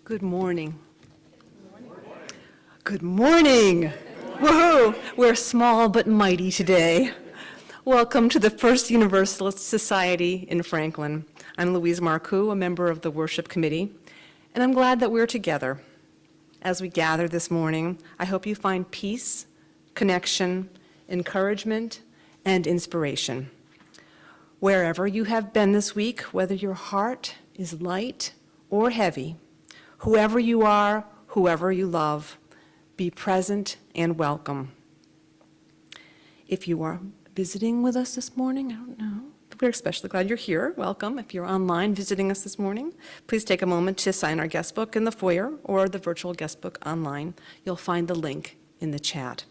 Good morning. Good morning. Woohoo! We're small but mighty today. Welcome to the First Universalist Society in Franklin. I'm Louise Marcoux, a member of the Worship Committee, and I'm glad that we're together. As we gather this morning, I hope you find peace, connection, encouragement, and inspiration. Wherever you have been this week, whether your heart is light or heavy, whoever you are, whoever you love, be present and welcome. If you are visiting with us this morning, I don't know, we're especially glad you're here. Welcome. If you're online visiting us this morning, please take a moment to sign our guest book in the foyer or the virtual guest book online. You'll find the link in the chat.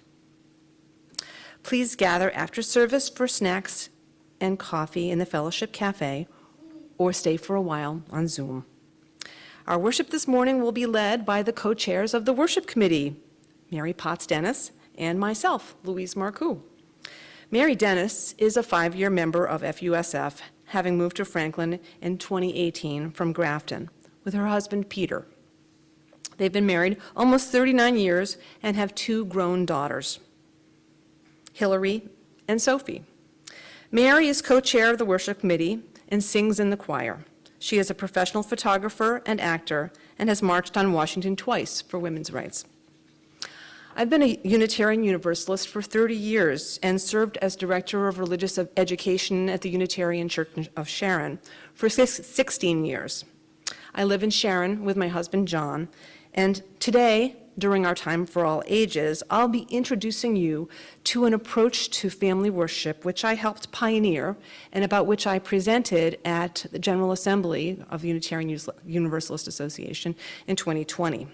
Please gather after service for snacks and coffee in the Fellowship Cafe or stay for a while on Zoom. Our worship this morning will be led by the co-chairs of the Worship Committee, Mary Potts-Dennis and myself, Louise Marcoux. Mary Dennis is a 5-year member of FUSF, having moved to Franklin in 2018 from Grafton with her husband, Peter. They've been married almost 39 years and have 2 grown daughters, Hillary and Sophie. Mary is co-chair of the Worship Committee and sings in the choir. She is a professional photographer and actor and has marched on Washington twice for women's rights. I've been a Unitarian Universalist for 30 years and served as Director of Religious Education at the Unitarian Church of Sharon for 16 years. I live in Sharon with my husband, John, and today, during our Time for All Ages, I'll be introducing you to an approach to family worship which I helped pioneer and about which I presented at the General Assembly of the Unitarian Universalist Association in 2020.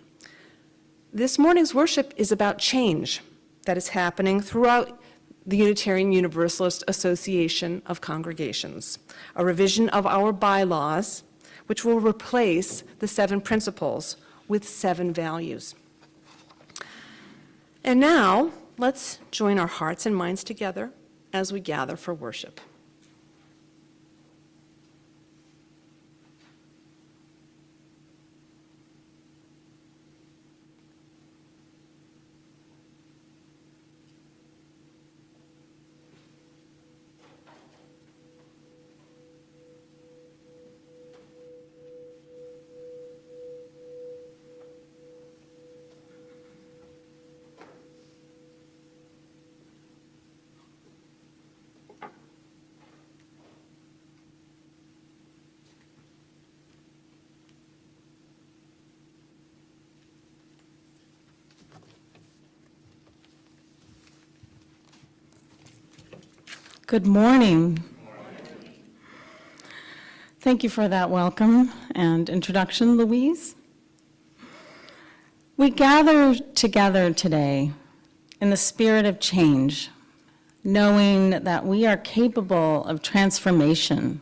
This morning's worship is about change that is happening throughout the Unitarian Universalist Association of Congregations, a revision of our bylaws which will replace the 7 principles with 7 values. And now, let's join our hearts and minds together as we gather for worship. Good morning. Thank you for that welcome and introduction, Louise. We gather together today in the spirit of change, knowing that we are capable of transformation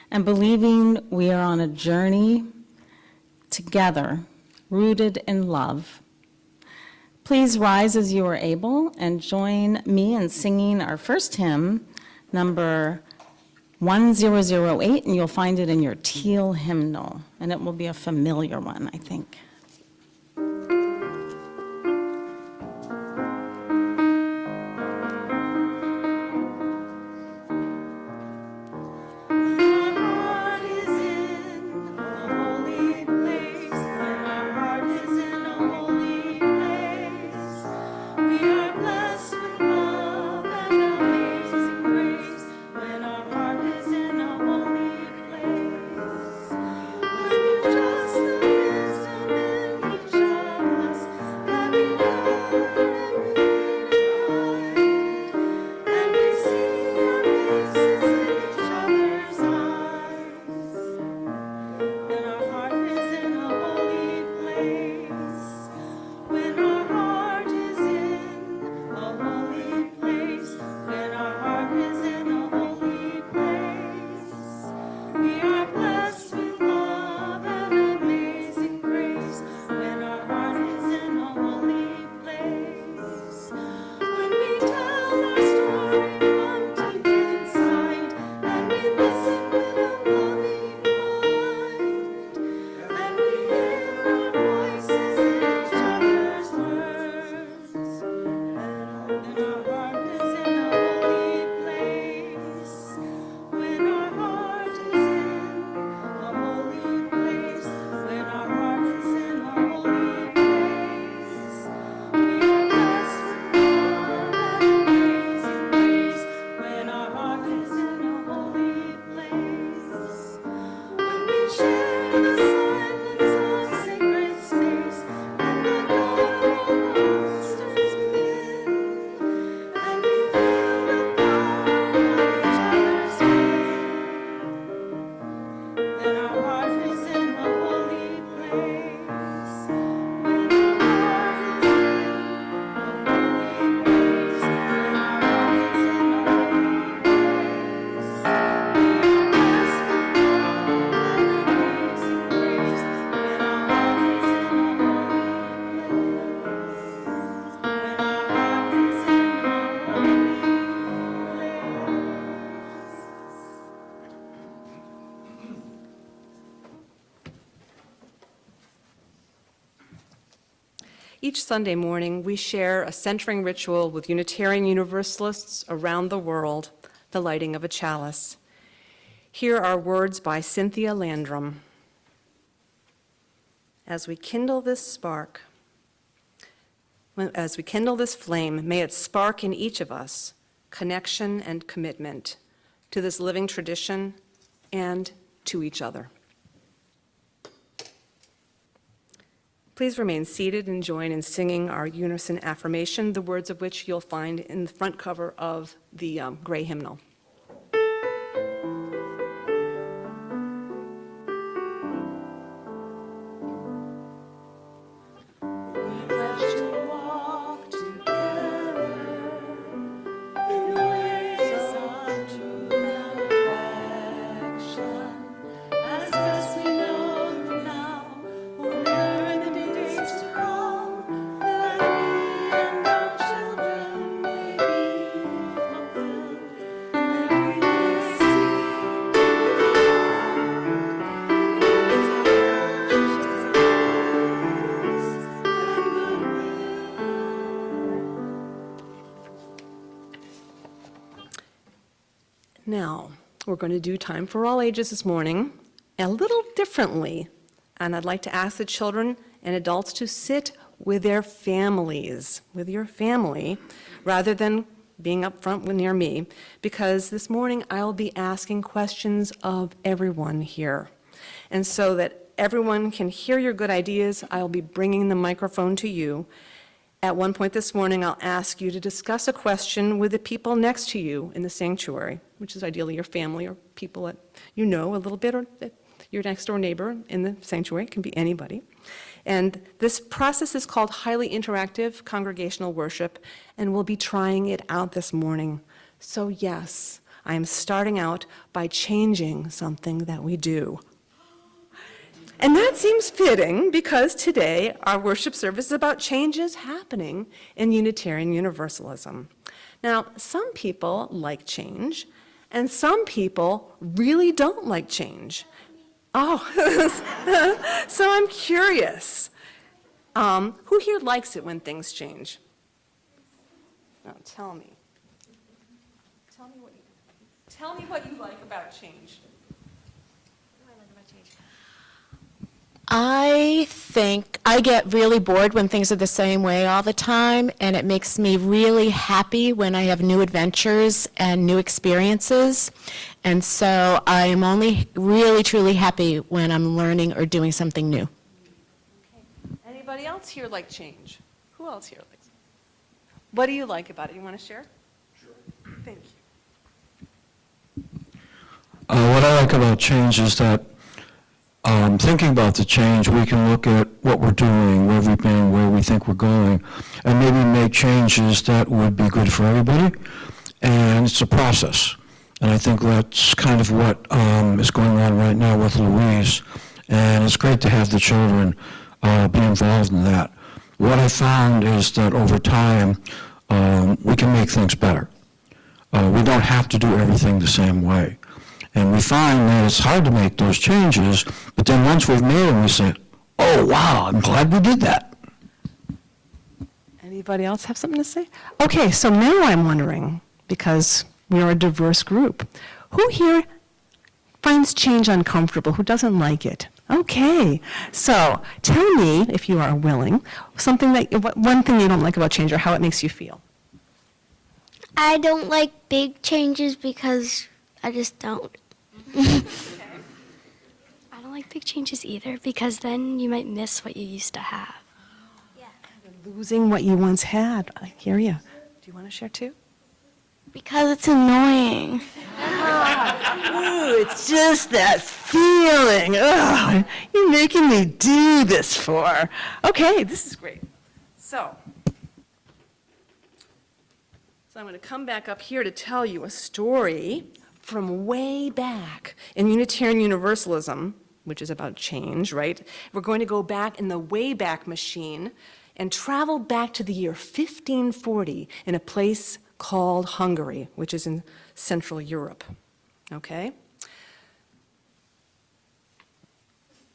and believing we are on a journey together, rooted in love. Please rise as you are able and join me in singing our first hymn, number 1008, and you'll find it in your teal hymnal, and it will be a familiar one, I think. Just the wisdom each Sunday morning, we share a centering ritual with Unitarian Universalists around the world, the lighting of a chalice. Here are words by Cynthia Landrum. As we kindle this spark, as we kindle this flame, may it spark in each of us connection and commitment to this living tradition and to each other. Please remain seated and join in singing our unison affirmation, the words of which you'll find in the front cover of the gray hymnal. Now, we're going to do Time for All Ages this morning a little differently. And I'd like to ask the children and adults to sit with their families, with your family, rather than being up front near me, because this morning I'll be asking questions of everyone here. And so that everyone can hear your good ideas, I'll be bringing the microphone to you. At one point this morning, I'll ask you to discuss a question with the people next to you in the sanctuary, which is ideally your family or people that you know a little bit, or your next door neighbor in the sanctuary. It can be anybody. And this process is called highly interactive congregational worship, and we'll be trying it out this morning. So yes, I am starting out by changing something that we do. And that seems fitting because today our worship service is about changes happening in Unitarian Universalism. Now, some people like change, and some people really don't like change. Oh, so I'm curious. Who here likes it when things change? No, tell me. Tell me what you like about change. I think I get really bored when things are the same way all the time, and it makes me really happy when I have new adventures and new experiences. And so I am only really, truly happy when I'm learning or doing something new. Okay. Anybody else here like change? Who else here likes it? What do you like about it? You want to share? Sure. Thank you. What I like about change is that thinking about the change, we can look at what we're doing, where we've been, where we think we're going, and maybe make changes that would be good for everybody. And it's a process. And I think that's kind of what is going on right now with Louise. And it's great to have the children be involved in that. What I found is that over time, we can make things better. We don't have to do everything the same way. And we find that it's hard to make those changes, but then once we've made them, we say, oh, wow, I'm glad we did that. Anybody else have something to say? Okay, so now I'm wondering, because we are a diverse group, who here finds change uncomfortable, who doesn't like it? Okay, so tell me, if you are willing, one thing you don't like about change or how it makes you feel. I don't like big changes because I just don't. I don't like big changes either because then you might miss what you used to have. Losing what you once had. I hear you. Do you want to share too? Because it's annoying. Ooh, it's just that feeling. Ugh, you're making me do this for. Okay, this is great. So I'm going to come back up here to tell you a story from way back in Unitarian Universalism, which is about change, right? We're going to go back in the Wayback Machine and travel back to the year 1540 in a place called Hungary, which is in Central Europe, okay?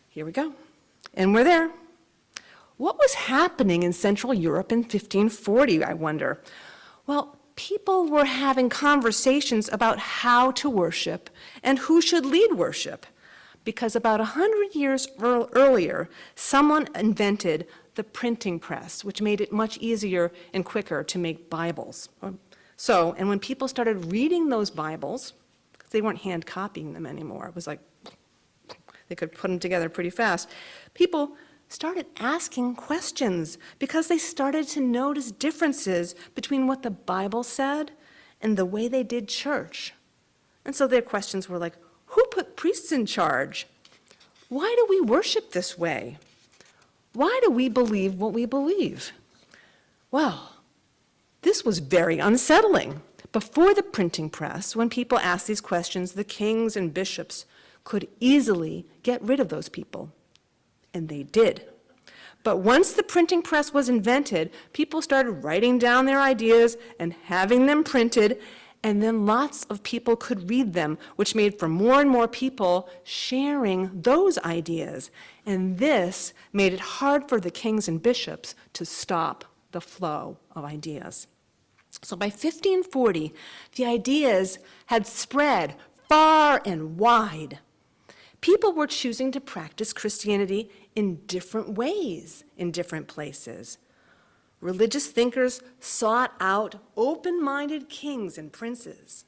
Here we go. And we're there. What was happening in Central Europe in 1540, I wonder? Well, people were having conversations about how to worship and who should lead worship. Because about 100 years earlier, someone invented the printing press, which made it much easier and quicker to make Bibles. And when people started reading those Bibles, because they weren't hand copying them anymore, it was like they could put them together pretty fast, people started asking questions because they started to notice differences between what the Bible said and the way they did church. And so their questions were like, who put priests in charge? Why do we worship this way? Why do we believe what we believe? Well, this was very unsettling. Before the printing press, when people asked these questions, the kings and bishops could easily get rid of those people. And they did. But once the printing press was invented, people started writing down their ideas and having them printed, and then lots of people could read them, which made for more and more people sharing those ideas. And this made it hard for the kings and bishops to stop the flow of ideas. So by 1540, the ideas had spread far and wide. People were choosing to practice Christianity in different ways in different places. Religious thinkers sought out open-minded kings and princes,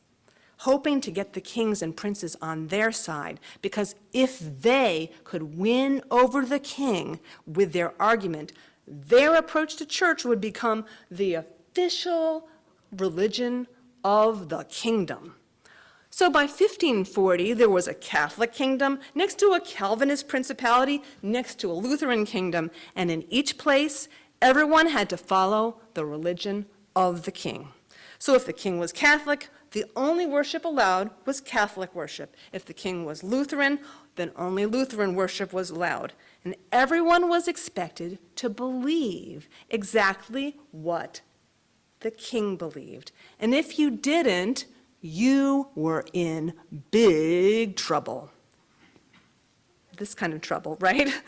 hoping to get the kings and princes on their side, because if they could win over the king with their argument, their approach to church would become the official religion of the kingdom. So by 1540, there was a Catholic kingdom next to a Calvinist principality, next to a Lutheran kingdom, and in each place, everyone had to follow the religion of the king. So if the king was Catholic, the only worship allowed was Catholic worship. If the king was Lutheran, then only Lutheran worship was allowed. And everyone was expected to believe exactly what the king believed. And if you didn't, you were in big trouble. This kind of trouble, right?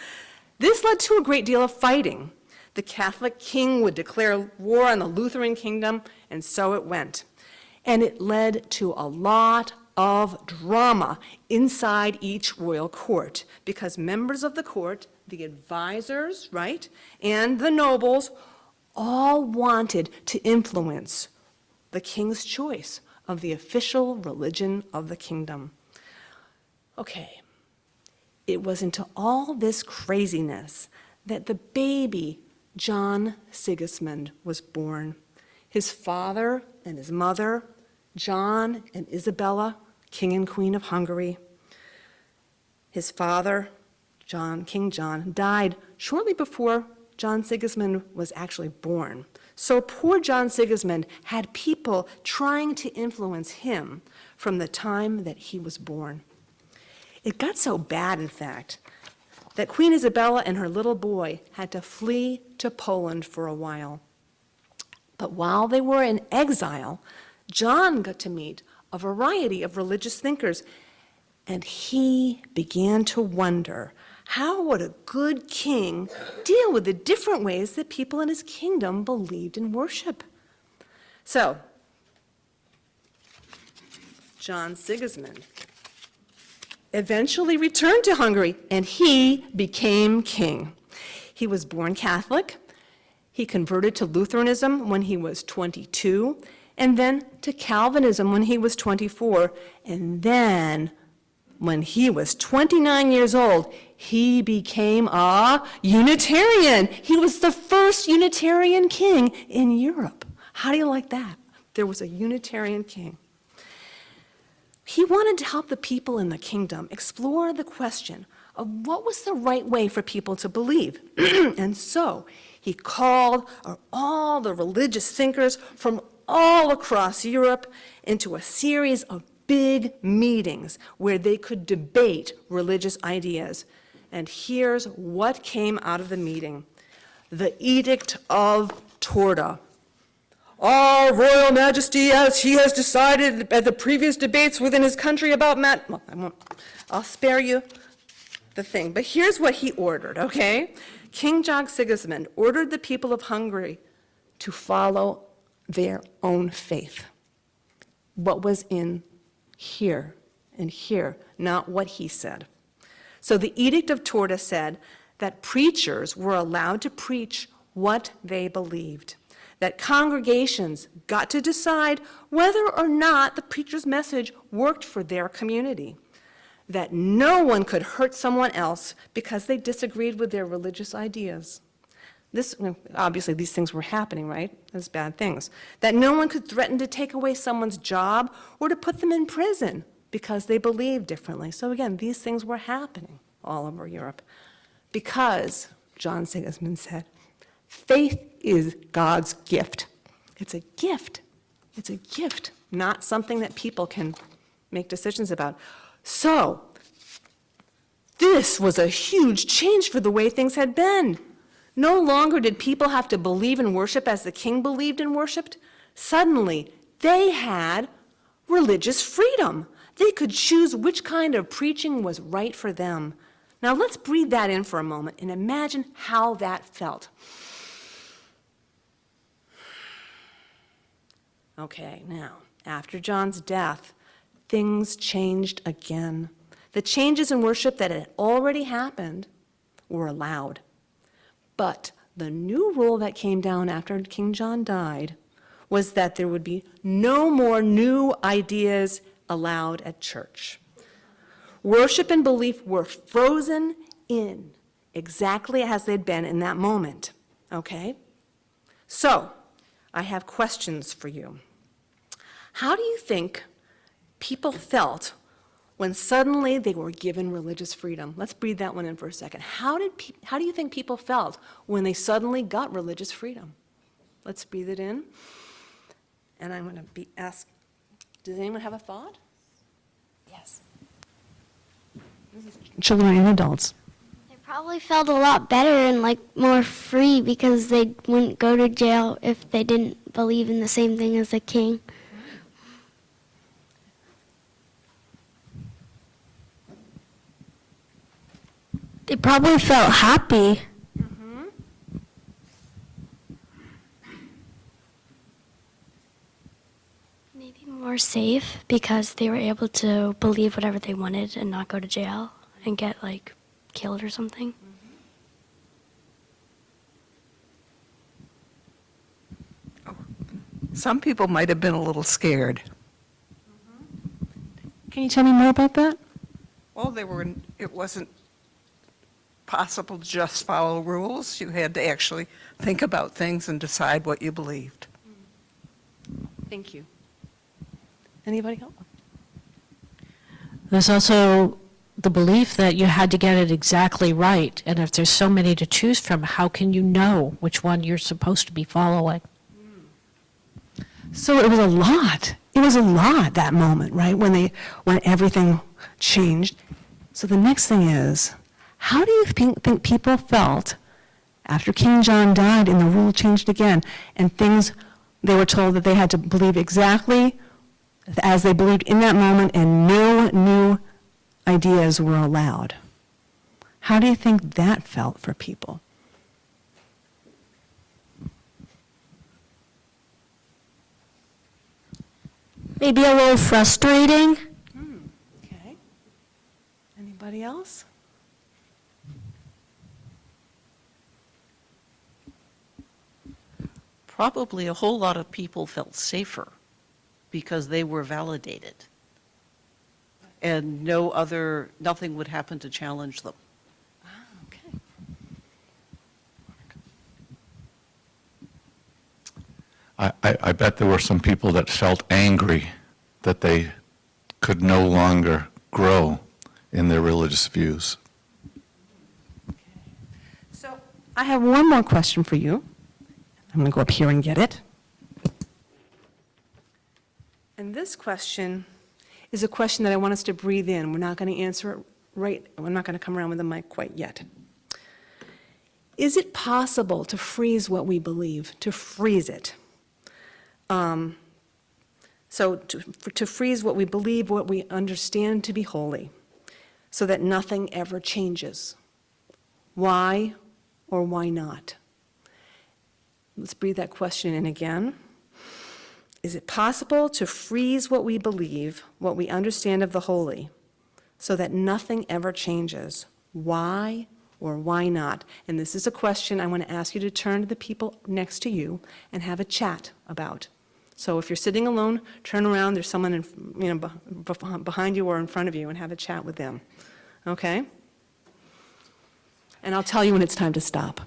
This led to a great deal of fighting. The Catholic king would declare war on the Lutheran kingdom, and so it went. And it led to a lot of drama inside each royal court, because members of the court, the advisors, right, and the nobles all wanted to influence the king's choice of the official religion of the kingdom. Okay, it was into all this craziness that the baby John Sigismund was born. His father and his mother, John and Isabella, King and Queen of Hungary. His father, King John, died shortly before John Sigismund was actually born. So poor John Sigismund had people trying to influence him from the time that he was born. It got so bad, in fact, that Queen Isabella and her little boy had to flee to Poland for a while. But while they were in exile, John got to meet a variety of religious thinkers, and he began to wonder, how would a good king deal with the different ways that people in his kingdom believed in worship? So, John Sigismund eventually returned to Hungary, and he became king. He was born Catholic. He converted to Lutheranism when he was 22, and then to Calvinism when he was 24, and then when he was 29 years old, he became a Unitarian. He was the first Unitarian king in Europe. How do you like that? There was a Unitarian king. He wanted to help the people in the kingdom explore the question of what was the right way for people to believe. And so he called all the religious thinkers from all across Europe into a series of big meetings where they could debate religious ideas. And here's what came out of the meeting: the Edict of Torda. Our Royal Majesty, as he has decided at the previous debates within his country about I'll spare you the thing. But here's what he ordered, okay? King John Sigismund ordered the people of Hungary to follow their own faith. What was in here and here, not what he said. So the Edict of Torda said that preachers were allowed to preach what they believed, that congregations got to decide whether or not the preacher's message worked for their community, that no one could hurt someone else because they disagreed with their religious ideas. Obviously, these things were happening, right? As bad things. That no one could threaten to take away someone's job or to put them in prison because they believed differently. So again, these things were happening all over Europe because, John Sigismund said, faith is God's gift. It's a gift. It's a gift, not something that people can make decisions about. So, this was a huge change for the way things had been. No longer did people have to believe and worship as the king believed and worshiped. Suddenly, they had religious freedom. They could choose which kind of preaching was right for them. Now, let's breathe that in for a moment and imagine how that felt. Okay, now, after John's death, things changed again. The changes in worship that had already happened were allowed. But the new rule that came down after King John died was that there would be no more new ideas allowed at church. Worship and belief were frozen in exactly as they'd been in that moment, okay? So, I have questions for you. How do you think people felt when suddenly they were given religious freedom? Let's breathe that one in for a second. How do you think people felt when they suddenly got religious freedom? Let's breathe it in. And I'm going to ask, does anyone have a thought? Yes. This is children and adults. They probably felt a lot better and like more free because they wouldn't go to jail if they didn't believe in the same thing as the king. They probably felt happy. Maybe more safe because they were able to believe whatever they wanted and not go to jail and get like killed or something. Some people might have been a little scared. Can you tell me more about that? Well, it wasn't possible to just follow rules. You had to actually think about things and decide what you believed. Thank you. Anybody else? There's also the belief that you had to get it exactly right. And if there's so many to choose from, how can you know which one you're supposed to be following? So it was a lot. It was a lot, that moment, right, when everything changed. So the next thing is, how do you think people felt after King John died and the rule changed again and they were told that they had to believe exactly as they believed in that moment and no new ideas were allowed? How do you think that felt for people? Maybe a little frustrating. Okay. Anybody else? Probably a whole lot of people felt safer because they were validated. And nothing would happen to challenge them. Okay. I bet there were some people that felt angry that they could no longer grow in their religious views. So I have one more question for you. I'm going to go up here and get it. And this question is a question that I want us to breathe in. We're not going to answer it right. We're not going to come around with the mic quite yet. Is it possible to freeze what we believe, to freeze it? So to freeze what we believe, what we understand to be holy. so that nothing ever changes? Why or why not? Let's breathe that question in again. Is it possible to freeze what we believe, what we understand of the holy, so that nothing ever changes? Why or why not? And this is a question I want to ask you to turn to the people next to you and have a chat about. So if you're sitting alone, turn around, there's someone behind you or in front of you, and have a chat with them. Okay? And I'll tell you when it's time to stop.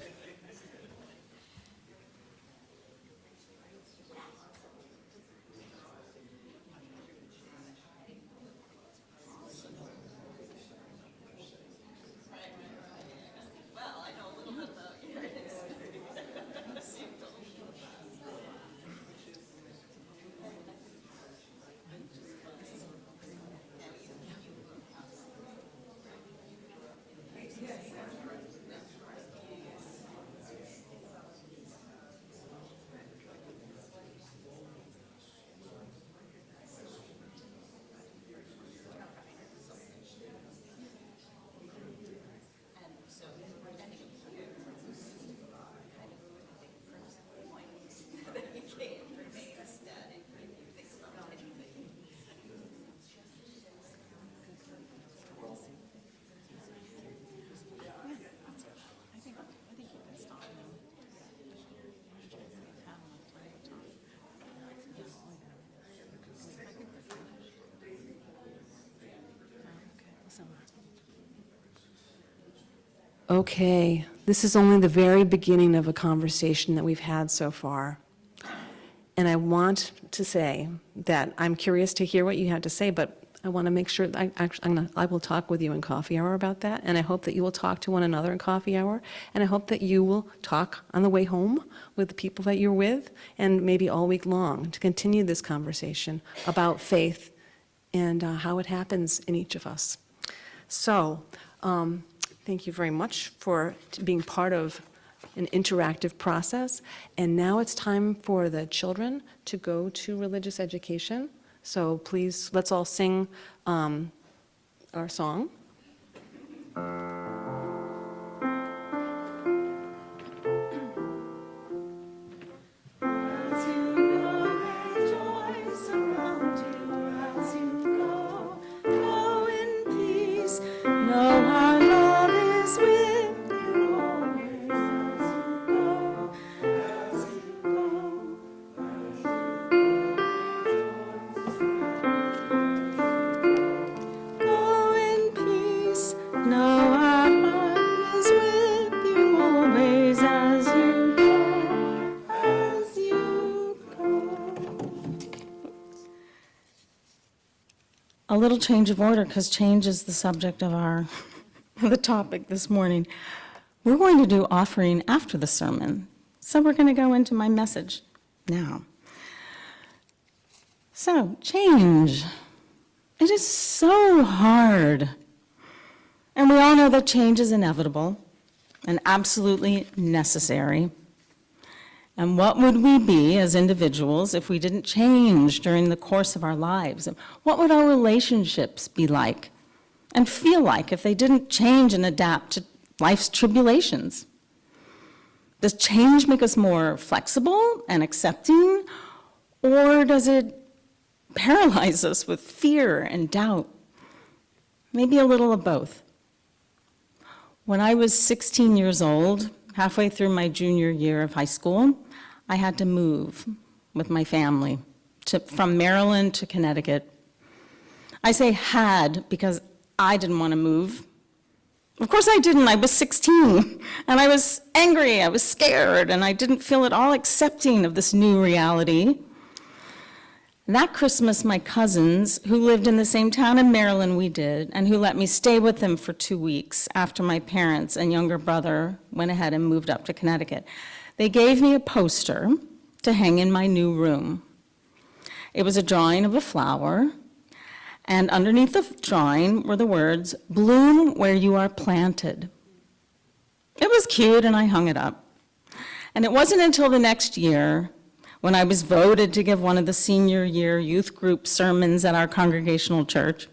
Okay, this is only the very beginning of a conversation that we've had so far. And I want to say that I'm curious to hear what you have to say, but I want to make sure, I will talk with you in coffee hour about that, and I hope that you will talk to one another in coffee hour, and I hope that you will talk on the way home with the people that you're with, and maybe all week long, to continue this conversation about faith and how it happens in each of us. So, thank you very much for being part of an interactive process. And now it's time for the children to go to religious education. So please, let's all sing our song. A little change of order, because change is the subject of the topic this morning. We're going to do offering after the sermon, so we're going to go into my message now. So, change. It is so hard. And we all know that change is inevitable and absolutely necessary. And what would we be as individuals if we didn't change during the course of our lives? And what would our relationships be like and feel like if they didn't change and adapt to life's tribulations? Does change make us more flexible and accepting, or does it paralyze us with fear and doubt? Maybe a little of both. When I was 16 years old, halfway through my junior year of high school, I had to move with my family from Maryland to Connecticut. I say had because I didn't want to move. Of course I didn't. I was 16, and I was angry, I was scared, and I didn't feel at all accepting of this new reality. That Christmas, my cousins, who lived in the same town in Maryland we did, and who let me stay with them for 2 weeks after my parents and younger brother went ahead and moved up to Connecticut, they gave me a poster to hang in my new room. It was a drawing of a flower, and underneath the drawing were the words, "Bloom where you are planted." It was cute, and I hung it up. And it wasn't until the next year, when I was voted to give one of the senior year youth group sermons at our congregational church,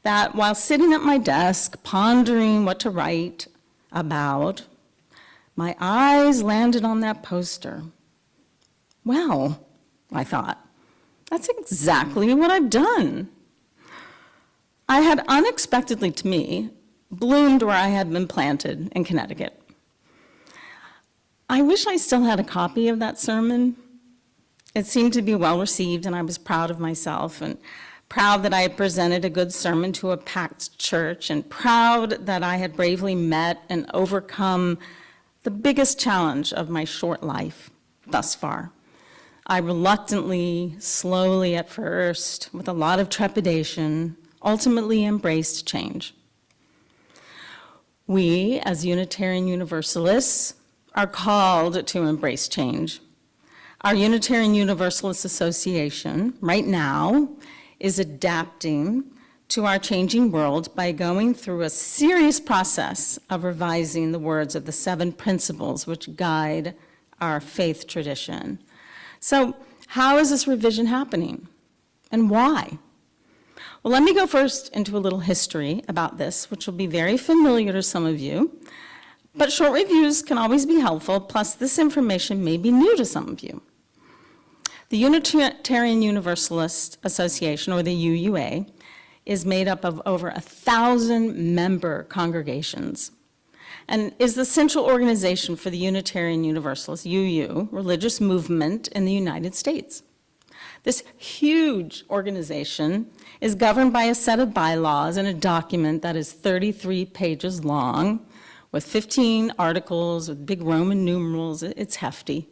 that while sitting at my desk pondering what to write about, my eyes landed on that poster. Well, I thought, that's exactly what I've done. I had unexpectedly, to me, bloomed where I had been planted in Connecticut. I wish I still had a copy of that sermon. It seemed to be well received, and I was proud of myself, and proud that I had presented a good sermon to a packed church, and proud that I had bravely met and overcome the biggest challenge of my short life thus far. I reluctantly, slowly at first, with a lot of trepidation, ultimately embraced change. We, as Unitarian Universalists, are called to embrace change. Our Unitarian Universalist Association, right now, is adapting to our changing world by going through a serious process of revising the words of the 7 principles which guide our faith tradition. So, how is this revision happening, and why? Well, let me go first into a little history about this, which will be very familiar to some of you, but short reviews can always be helpful, plus this information may be new to some of you. The Unitarian Universalist Association, or the UUA, is made up of over 1,000 member congregations and is the central organization for the Unitarian Universalist, UU, religious movement in the United States. This huge organization is governed by a set of bylaws and a document that is 33 pages long with 15 articles with big Roman numerals. It's hefty.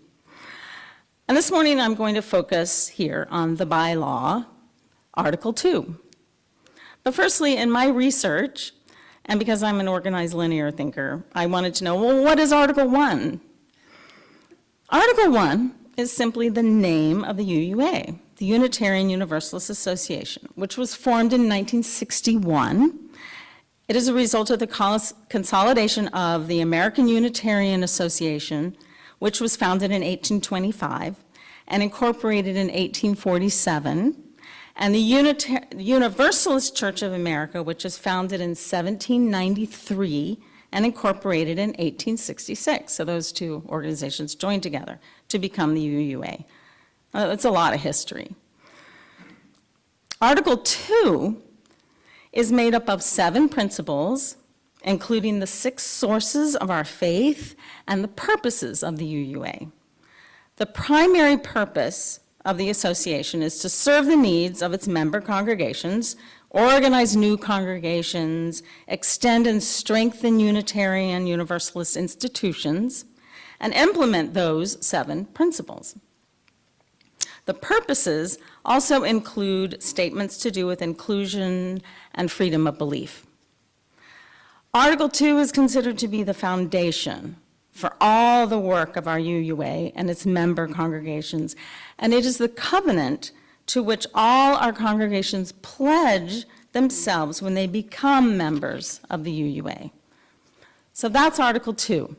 And this morning I'm going to focus here on the bylaw, Article 2. But firstly, in my research, and because I'm an organized linear thinker, I wanted to know, well, what is Article 1? Article 1 is simply the name of the UUA, the Unitarian Universalist Association, which was formed in 1961. It is a result of the consolidation of the American Unitarian Association, which was founded in 1825 and incorporated in 1847, and the Universalist Church of America, which was founded in 1793 and incorporated in 1866. So those two organizations joined together to become the UUA. It's a lot of history. Article 2 is made up of 7 principles, including the 6 sources of our faith and the purposes of the UUA. The primary purpose of the association is to serve the needs of its member congregations, organize new congregations, extend and strengthen Unitarian Universalist institutions, and implement those 7 principles. The purposes also include statements to do with inclusion and freedom of belief. Article 2 is considered to be the foundation for all the work of our UUA and its member congregations, and it is the covenant to which all our congregations pledge themselves when they become members of the UUA. So that's Article 2.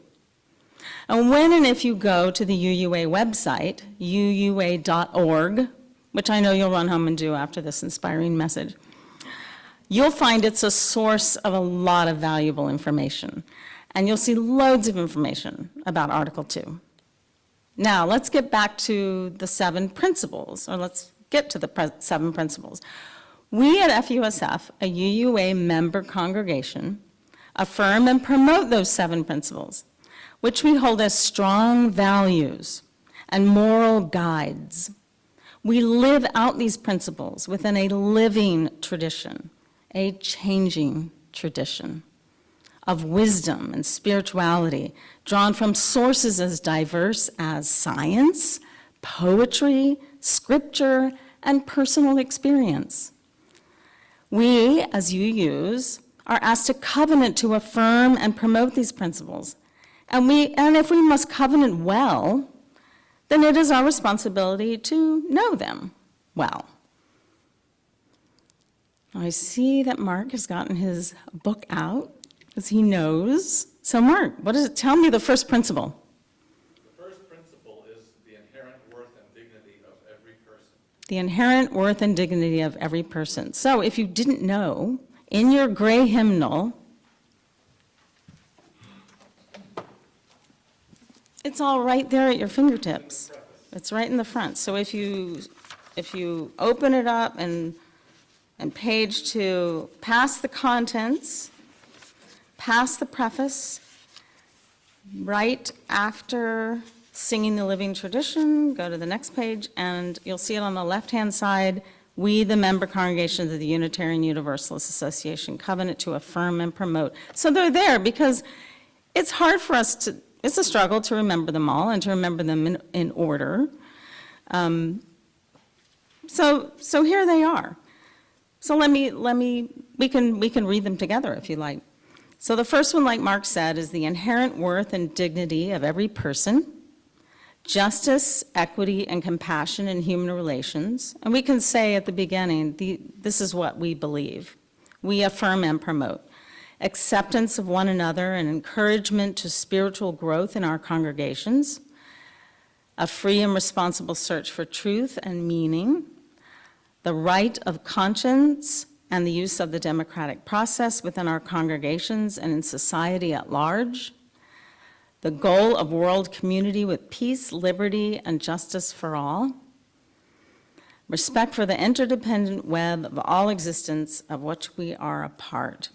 And when and if you go to the UUA website, uua.org, which I know you'll run home and do after this inspiring message, you'll find it's a source of a lot of valuable information. And you'll see loads of information about Article 2. Now, let's get back to the 7 principles, or let's get to the 7 principles. We at FUSF, a UUA member congregation, affirm and promote those 7 principles, which we hold as strong values and moral guides. We live out these principles within a living tradition, a changing tradition of wisdom and spirituality drawn from sources as diverse as science, poetry, scripture, and personal experience. We, as UUs, are asked to covenant to affirm and promote these principles. And if we must covenant well, then it is our responsibility to know them well. I see that Mark has gotten his book out, because he knows. So Mark, what does it tell me the first principle? The first principle is the inherent worth and dignity of every person. The inherent worth and dignity of every person. So if you didn't know, in your gray hymnal, it's all right there at your fingertips. It's right in the front. So if you open it up and page 2, past the contents, past the preface, right after Singing the Living Tradition, go to the next page, and you'll see it on the left-hand side, we, the member congregations of the Unitarian Universalist Association, covenant to affirm and promote. So they're there because it's hard for us to, it's a struggle to remember them all and to remember them in order. So here they are. So we can read them together if you like. So the first one, like Mark said, is the inherent worth and dignity of every person, justice, equity, and compassion in human relations. And we can say at the beginning, this is what we believe. We affirm and promote acceptance of one another and encouragement to spiritual growth in our congregations, a free and responsible search for truth and meaning, the right of conscience and the use of the democratic process within our congregations and in society at large, the goal of world community with peace, liberty, and justice for all, respect for the interdependent web of all existence of which we are a part.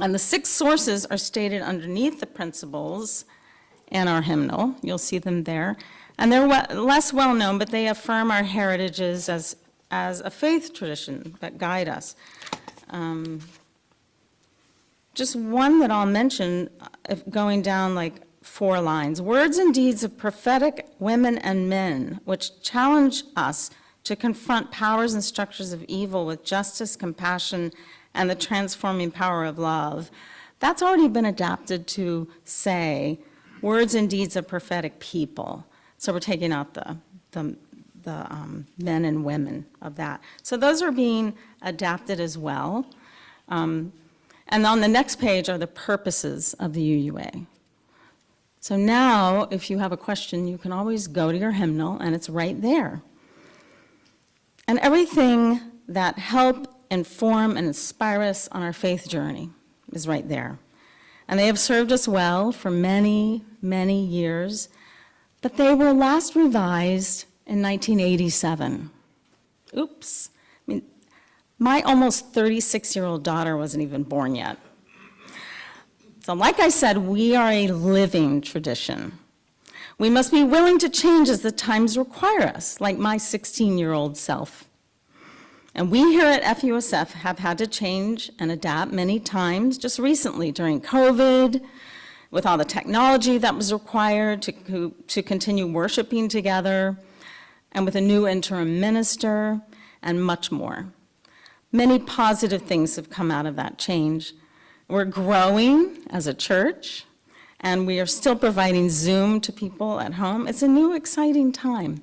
And the 6 sources are stated underneath the principles in our hymnal. You'll see them there. And they're less well-known, but they affirm our heritages as a faith tradition that guide us. Just one that I'll mention, going down like 4 lines. Words and deeds of prophetic women and men, which challenge us to confront powers and structures of evil with justice, compassion, and the transforming power of love. That's already been adapted to say, words and deeds of prophetic people. So we're taking out the men and women of that. So those are being adapted as well. And on the next page are the purposes of the UUA. So now, if you have a question, you can always go to your hymnal, and it's right there. And everything that help inform and inspire us on our faith journey is right there. And they have served us well for many, many years, but they were last revised in 1987. Oops. I mean, my almost 36-year-old daughter wasn't even born yet. So like I said, we are a living tradition. We must be willing to change as the times require us, like my 16-year-old self. And we here at FUSF have had to change and adapt many times, just recently during COVID, with all the technology that was required to continue worshiping together, and with a new interim minister, and much more. Many positive things have come out of that change. We're growing as a church, and we are still providing Zoom to people at home. It's a new, exciting time.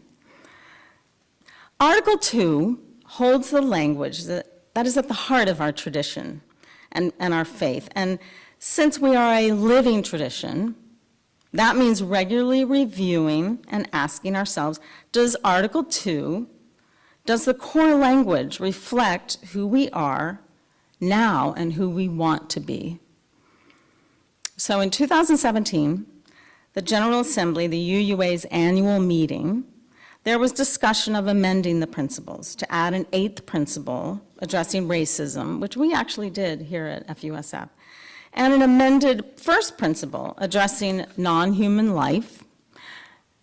Article 2 holds the language that is at the heart of our tradition and our faith. And since we are a living tradition, that means regularly reviewing and asking ourselves, does Article 2, does the core language reflect who we are now and who we want to be? So in 2017, the General Assembly, the UUA's annual meeting, there was discussion of amending the principles to add an 8th principle addressing racism, which we actually did here at FUSF, and an amended 1st principle addressing non-human life.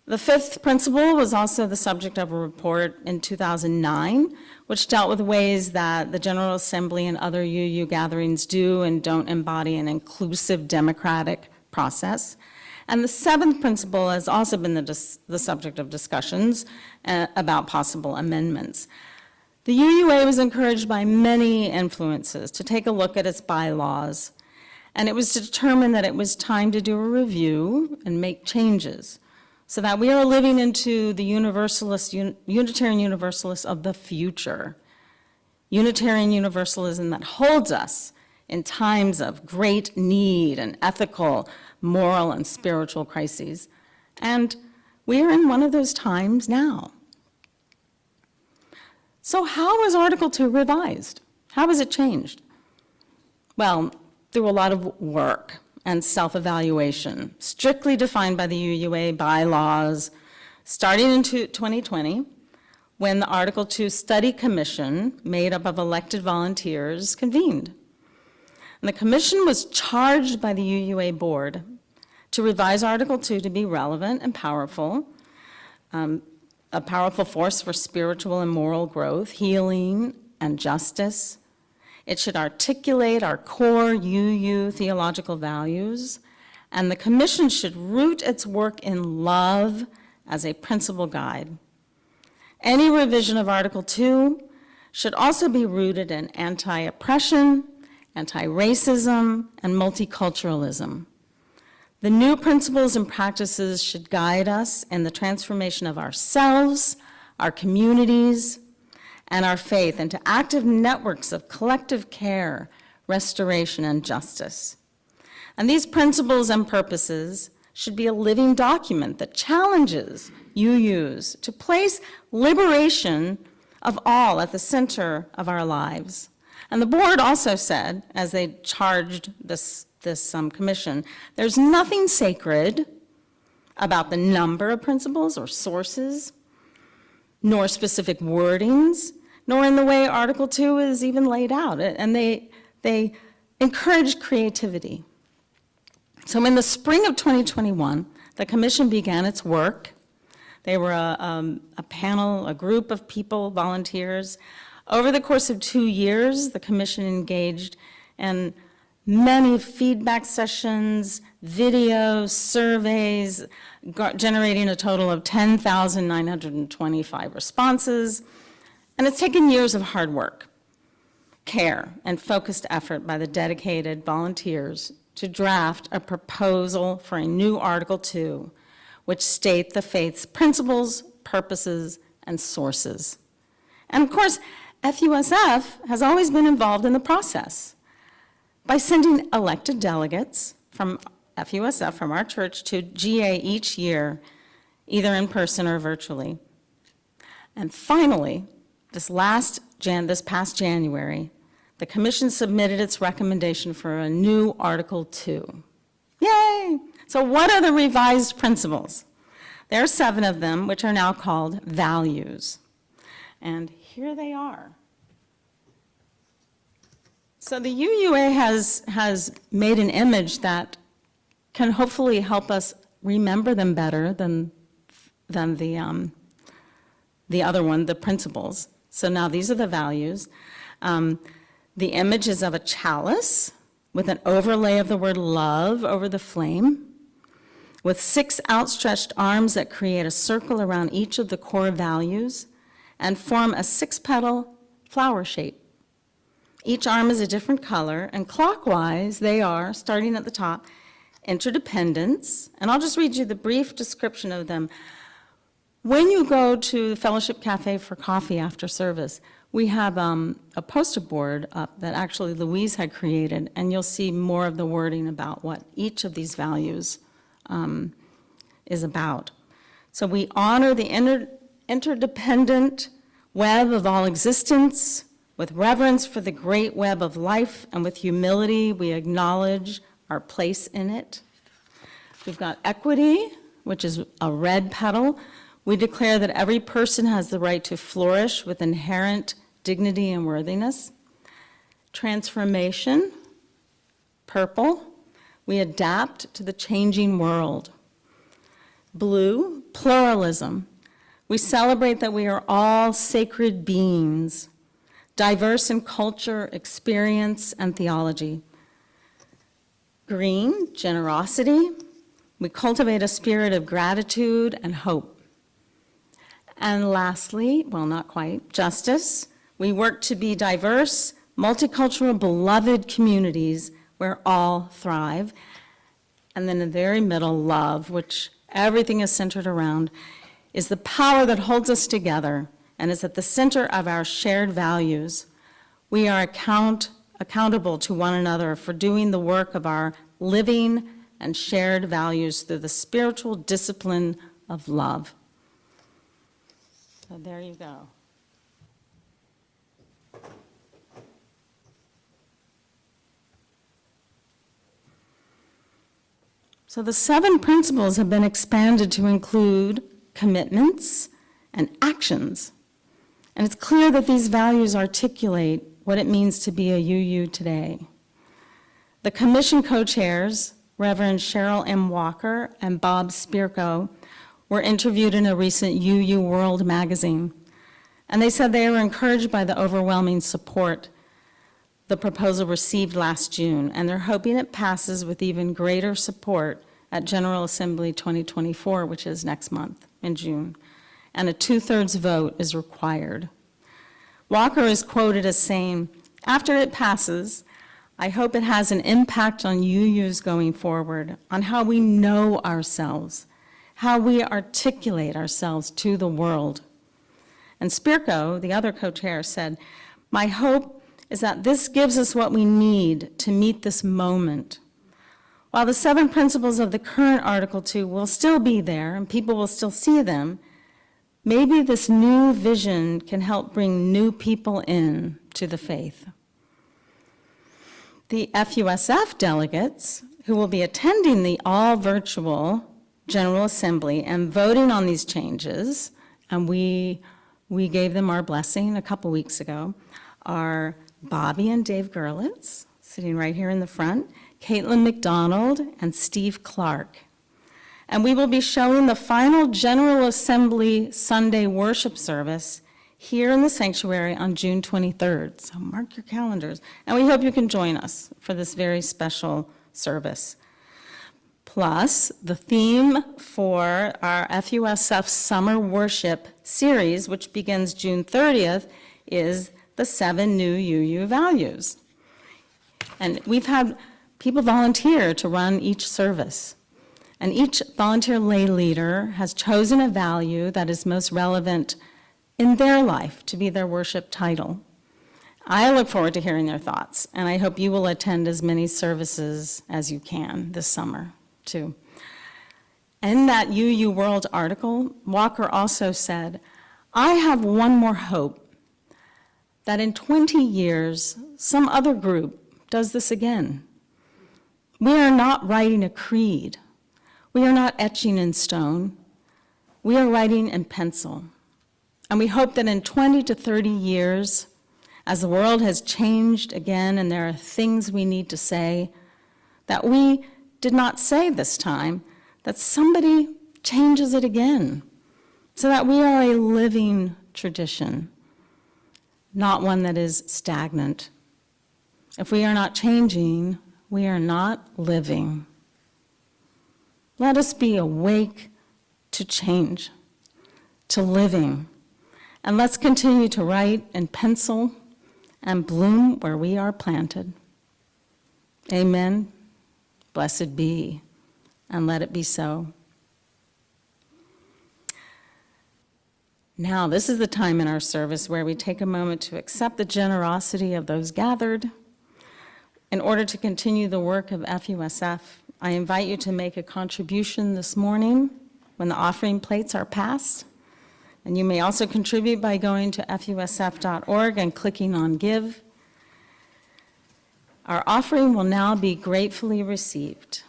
The 5th principle was also the subject of a report in 2009, which dealt with ways that the General Assembly and other UU gatherings do and don't embody an inclusive democratic process. And the 7th principle has also been the subject of discussions about possible amendments. The UUA was encouraged by many influences to take a look at its bylaws, and it was determined that it was time to do a review and make changes so that we are living into the Unitarian Universalist of the future. Unitarian Universalism that holds us in times of great need and ethical, moral, and spiritual crises. And we are in one of those times now. So how was Article 2 revised? How was it changed? Well, through a lot of work and self-evaluation, strictly defined by the UUA bylaws, starting in 2020, when the Article 2 Study Commission, made up of elected volunteers, convened. And the commission was charged by the UUA board to revise Article 2 to be relevant and powerful, a powerful force for spiritual and moral growth, healing, and justice. It should articulate our core UU theological values, and the commission should root its work in love as a principal guide. Any revision of Article 2 should also be rooted in anti-oppression, anti-racism, and multiculturalism. The new principles and practices should guide us in the transformation of ourselves, our communities, and our faith into active networks of collective care, restoration, and justice. And these principles and purposes should be a living document that challenges UUs to place liberation of all at the center of our lives. And the board also said, as they charged this commission, there's nothing sacred about the number of principles or sources, nor specific wordings, nor in the way Article 2 is even laid out. And they encourage creativity. So in the spring of 2021, the commission began its work. They were a panel, a group of people, volunteers. Over the course of 2 years, the commission engaged in many feedback sessions, videos, surveys, generating a total of 10,925 responses. And it's taken years of hard work, care, and focused effort by the dedicated volunteers to draft a proposal for a new Article 2, which state the faith's principles, purposes, and sources. And of course, FUSF has always been involved in the process by sending elected delegates from FUSF, from our church, to GA each year, either in person or virtually. And finally, this past January, the commission submitted its recommendation for a new Article 2. Yay! So what are the revised principles? There are 7 of them, which are now called values. And here they are. So the UUA has made an image that can hopefully help us remember them better than the other one, the principles. So now these are the values. The image is of a chalice with an overlay of the word love over the flame, with 6 outstretched arms that create a circle around each of the core values and form a 6-petal flower shape. Each arm is a different color, and clockwise they are, starting at the top, interdependence. And I'll just read you the brief description of them. When you go to the Fellowship Cafe for coffee after service, we have a poster board up that actually Louise had created, and you'll see more of the wording about what each of these values is about. So we honor the interdependent web of all existence. With reverence for the great web of life, and with humility, we acknowledge our place in it. We've got equity, which is a red petal. We declare that every person has the right to flourish with inherent dignity and worthiness. Transformation, purple. We adapt to the changing world. Blue, pluralism. We celebrate that we are all sacred beings, diverse in culture, experience, and theology. Green, generosity. We cultivate a spirit of gratitude and hope. And lastly, well, not quite, justice. We work to be diverse, multicultural, beloved communities where all thrive. And then in the very middle, love, which everything is centered around, is the power that holds us together and is at the center of our shared values. We are accountable to one another for doing the work of our living and shared values through the spiritual discipline of love. So there you go. So the 7 principles have been expanded to include commitments and actions. And it's clear that these values articulate what it means to be a UU today. The commission co-chairs, Reverend Cheryl M. Walker and Bob Spirko, were interviewed in a recent UU World magazine. And they said they were encouraged by the overwhelming support the proposal received last June, and they're hoping it passes with even greater support at General Assembly 2024, which is next month in June, and a 2/3 vote is required. Walker is quoted as saying, "After it passes, I hope it has an impact on UUs going forward, on how we know ourselves, how we articulate ourselves to the world." And Spirko, the other co-chair, said, "My hope is that this gives us what we need to meet this moment. While the 7 principles of the current Article 2 will still be there and people will still see them, maybe this new vision can help bring new people in to the faith." The FUSF delegates who will be attending the all-virtual General Assembly and voting on these changes, and we gave them our blessing a couple weeks ago, are Bobby and Dave Gerlitz, sitting right here in the front, Caitlin McDonald, and Steve Clark. And we will be showing the final General Assembly Sunday worship service here in the sanctuary on June 23rd. So mark your calendars. And we hope you can join us for this very special service. Plus, the theme for our FUSF Summer Worship series, which begins June 30th, is the 7 new UU values. And we've had people volunteer to run each service. And each volunteer lay leader has chosen a value that is most relevant in their life to be their worship title. I look forward to hearing their thoughts, and I hope you will attend as many services as you can this summer, too. In that UU World article, Walker also said, "I have one more hope, that in 20 years, some other group does this again. We are not writing a creed. We are not etching in stone. We are writing in pencil. And we hope that in 20 to 30 years, as the world has changed again and there are things we need to say that we did not say this time, that somebody changes it again, so that we are a living tradition, not one that is stagnant. If we are not changing, we are not living. Let us be awake to change, to living, and let's continue to write in pencil and bloom where we are planted. Amen. Blessed be, and let it be so." Now, this is the time in our service where we take a moment to accept the generosity of those gathered. In order to continue the work of FUSF, I invite you to make a contribution this morning when the offering plates are passed. And you may also contribute by going to FUSF.org and clicking on Give. Our offering will now be gratefully received.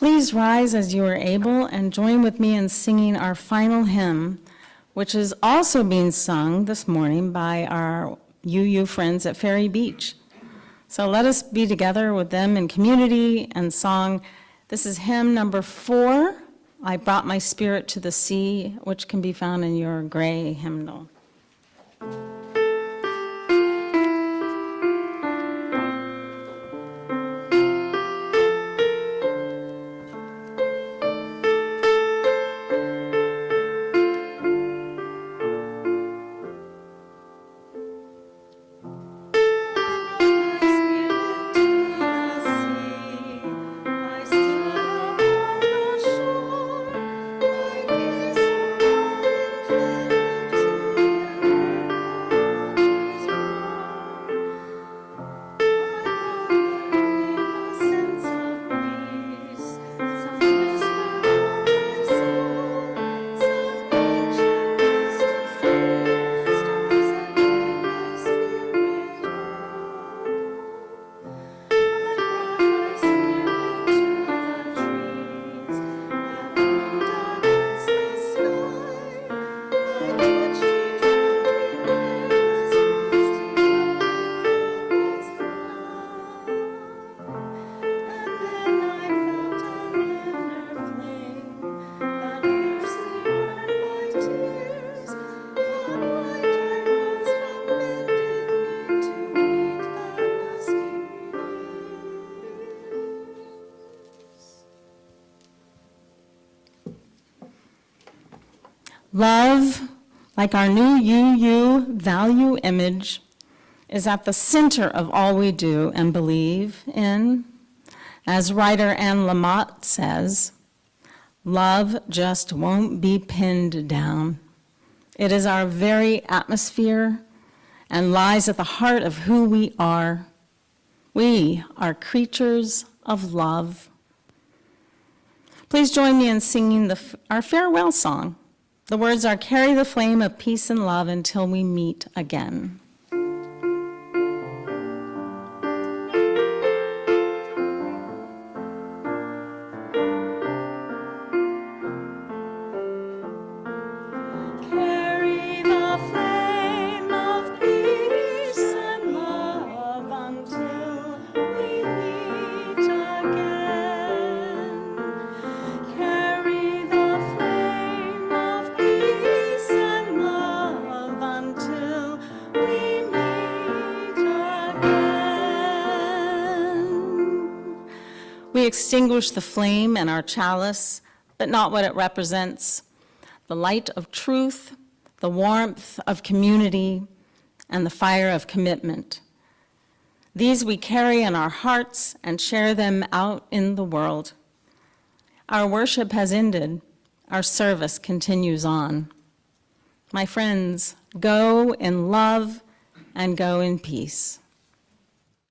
Please rise as you are able and join with me in singing our final hymn, which is also being sung this morning by our UU friends at Ferry Beach. So let us be together with them in community and song. This is hymn number 4, I Brought My Spirit to the Sea, which can be found in your gray hymnal. Love, like our new UU value image, is at the center of all we do and believe in. As writer Anne Lamott says, love just won't be pinned down. It is our very atmosphere and lies at the heart of who we are. We are creatures of love. Please join me in singing our farewell song. The words are, carry the flame of peace and love until we meet again. Carry the flame of peace and love until we meet again. Carry the flame of peace and love until we meet again. We extinguish the flame in our chalice, but not what it represents. The light of truth, the warmth of community, and the fire of commitment. These we carry in our hearts and share them out in the world. Our worship has ended. Our service continues on. My friends, go in love and go in peace.